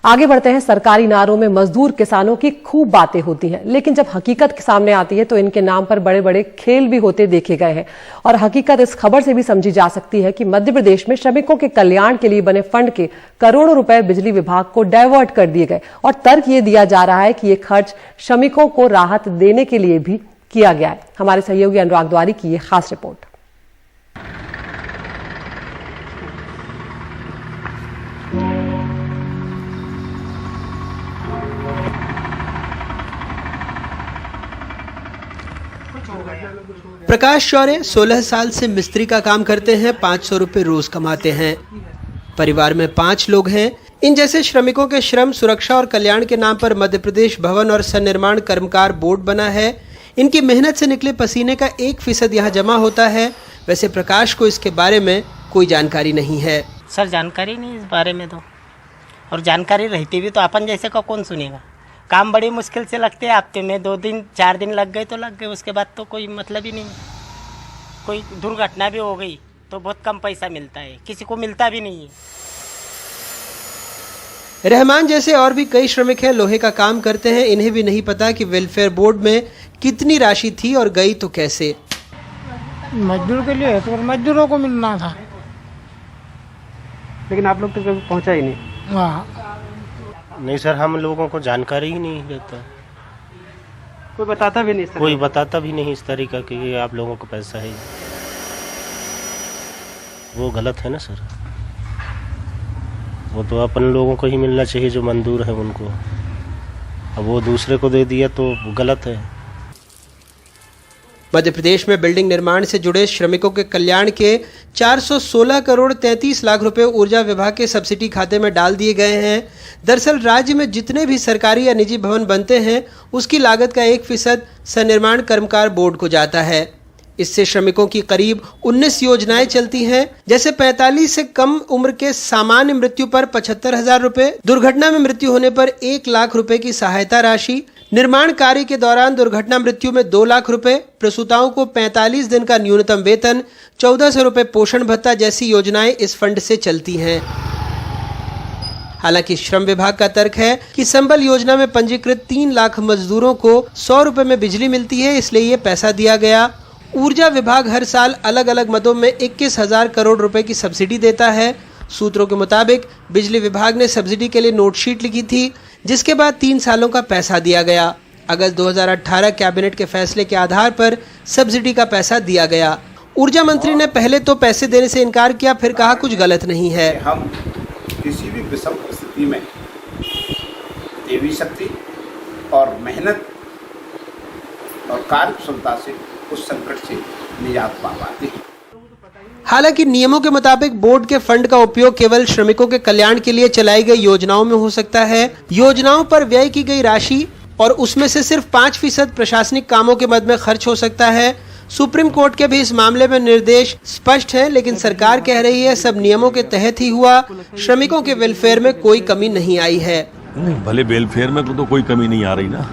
आगे बढ़ते हैं। सरकारी नारों में मजदूर किसानों की खूब बातें होती हैं, लेकिन जब हकीकत सामने आती है तो इनके नाम पर बड़े बड़े खेल भी होते देखे गए हैं। और हकीकत इस खबर से भी समझी जा सकती है कि मध्य प्रदेश में श्रमिकों के कल्याण के लिए बने फंड के करोड़ों रुपए बिजली विभाग को डायवर्ट कर दिए गए। और तर्क ये दिया जा रहा है कि ये खर्च श्रमिकों को राहत देने के लिए भी किया गया है। हमारे सहयोगी अनुराग द्वारी की ये खास रिपोर्ट। प्रकाश शौर्य 16 साल से मिस्त्री का काम करते हैं। 500 रुपए रोज कमाते हैं। परिवार में 5 लोग हैं। इन जैसे श्रमिकों के श्रम, सुरक्षा और कल्याण के नाम पर मध्य प्रदेश भवन और सन्निर्माण कर्मकार बोर्ड बना है। इनकी मेहनत से निकले पसीने का 1% यहाँ जमा होता है। वैसे प्रकाश को इसके बारे में कोई जानकारी नहीं है। सर, जानकारी नहीं इस बारे में तो, और जानकारी रहती भी तो अपन जैसे का कौन सुनेगा। काम बड़ी मुश्किल से लगते हैं। हफ्ते में 2 दिन 4 दिन लग गए तो लग गए, उसके बाद तो कोई मतलब ही नहीं। कोई दुर्घटना भी हो गई तो बहुत कम पैसा मिलता है, किसी को मिलता भी नहीं है। रहमान जैसे और भी कई श्रमिक हैं, लोहे का काम करते हैं। इन्हें भी नहीं पता कि वेलफेयर बोर्ड में कितनी राशि थी और गई तो कैसे। मजदूर के लिए तो मजदूरों को मिलना था, लेकिन आप लोग तो कभी पहुंचा ही नहीं। हाँ, नहीं सर, हम लोगों को जानकारी ही नहीं देता। कोई बताता भी नहीं। कोई बताता भी नहीं इस तरीका कि आप लोगों को पैसा है। वो गलत है ना सर। वो तो अपन लोगों को ही मिलना चाहिए जो मजदूर है उनको। अब वो दूसरे को दे दिया तो गलत है। मध्य प्रदेश में बिल्डिंग निर्माण से जुड़े श्रमिकों के कल्याण के 416 करोड़ 33 लाख रुपए ऊर्जा विभाग के सब्सिडी खाते में डाल दिए गए हैं। दरअसल राज्य में जितने भी सरकारी या निजी भवन बनते हैं उसकी लागत का 1% सन्निर्माण कर्मकार बोर्ड को जाता है। इससे श्रमिकों की करीब 19 योजनाएं चलती हैं, जैसे 45 से कम उम्र के सामान्य मृत्यु पर 75,000 रुपए, दुर्घटना में मृत्यु होने पर 1 लाख रुपए की सहायता राशि, निर्माण कार्य के दौरान दुर्घटना मृत्यु में 2 लाख रुपए, प्रसूताओं को 45 दिन का न्यूनतम वेतन, 1400 रुपए पोषण भत्ता जैसी योजनाएं इस फंड से चलती हैं। हालांकि श्रम विभाग का तर्क है कि संबल योजना में पंजीकृत 3 लाख मजदूरों को 100 रुपए में बिजली मिलती है, इसलिए ये पैसा दिया गया। ऊर्जा विभाग हर साल अलग अलग मदों में 21,000 करोड़ रुपए की सब्सिडी देता है। सूत्रों के मुताबिक बिजली विभाग ने सब्सिडी के लिए नोटशीट लिखी थी, जिसके बाद 3 सालों का पैसा दिया गया। अगस्त 2018 कैबिनेट के फैसले के आधार पर सब्सिडी का पैसा दिया गया। ऊर्जा मंत्री ने पहले तो पैसे देने से इनकार किया, फिर कहा कुछ गलत नहीं है। हम किसी भी विषम परिस्थिति में देवी शक्ति और मेहनत और कार्य क्षमता से उस संकट से निजात पा पाते हैं। हालांकि नियमों के मुताबिक बोर्ड के फंड का उपयोग केवल श्रमिकों के कल्याण के लिए चलाई गई योजनाओं में हो सकता है। योजनाओं पर व्यय की गई राशि और उसमें से सिर्फ 5% प्रशासनिक कामों के मद में खर्च हो सकता है। सुप्रीम कोर्ट के भी इस मामले में निर्देश स्पष्ट है, लेकिन सरकार कह रही है सब नियमों के तहत ही हुआ। श्रमिकों के वेलफेयर में कोई कमी नहीं आई है। नहीं, भले वेलफेयर में तो कोई कमी नहीं आ रही ना।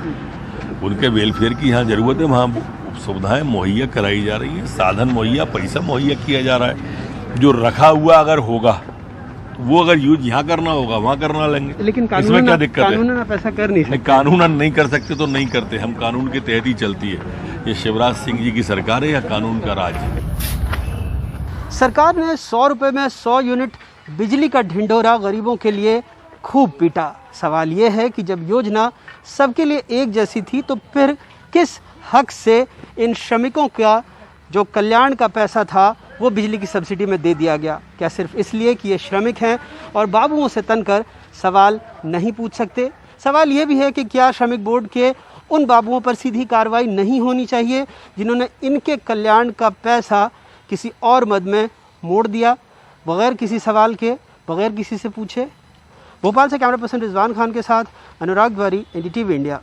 उनके वेलफेयर की यहाँ जरूरत है, वहाँ सुविधाएं मुहैया कराई जा रही है, साधन मुहैया, पैसा मुहैया किया जा रहा है। जो रखा हुआ अगर होगा तो वो अगर यूज यहाँ करना होगा वहाँ करना लेंगे। लेकिन इसमें क्या दिक्कत है? कानूनन पैसा कर नहीं सकते। कानूनन नहीं कर सकते तो नहीं करते। हम कानून के तहत ही चलती है। ये शिवराज सिंह जी की सरकार है या कानून का राज है? सरकार ने 100 रुपए में 100 यूनिट बिजली का ढिंढोरा गरीबों के लिए खूब पीटा। सवाल ये है कि जब योजना सबके लिए एक जैसी थी तो फिर किस हक से इन श्रमिकों का जो कल्याण का पैसा था वो बिजली की सब्सिडी में दे दिया गया? क्या सिर्फ इसलिए कि ये श्रमिक हैं और बाबुओं से तनकर सवाल नहीं पूछ सकते? सवाल ये भी है कि क्या श्रमिक बोर्ड के उन बाबुओं पर सीधी कार्रवाई नहीं होनी चाहिए जिन्होंने इनके कल्याण का पैसा किसी और मद में मोड़ दिया, बगैर किसी सवाल के, बगैर किसी से पूछे? भोपाल से कैमरा पर्सन रिजवान खान के साथ अनुराग द्वारी, NDTV इंडिया।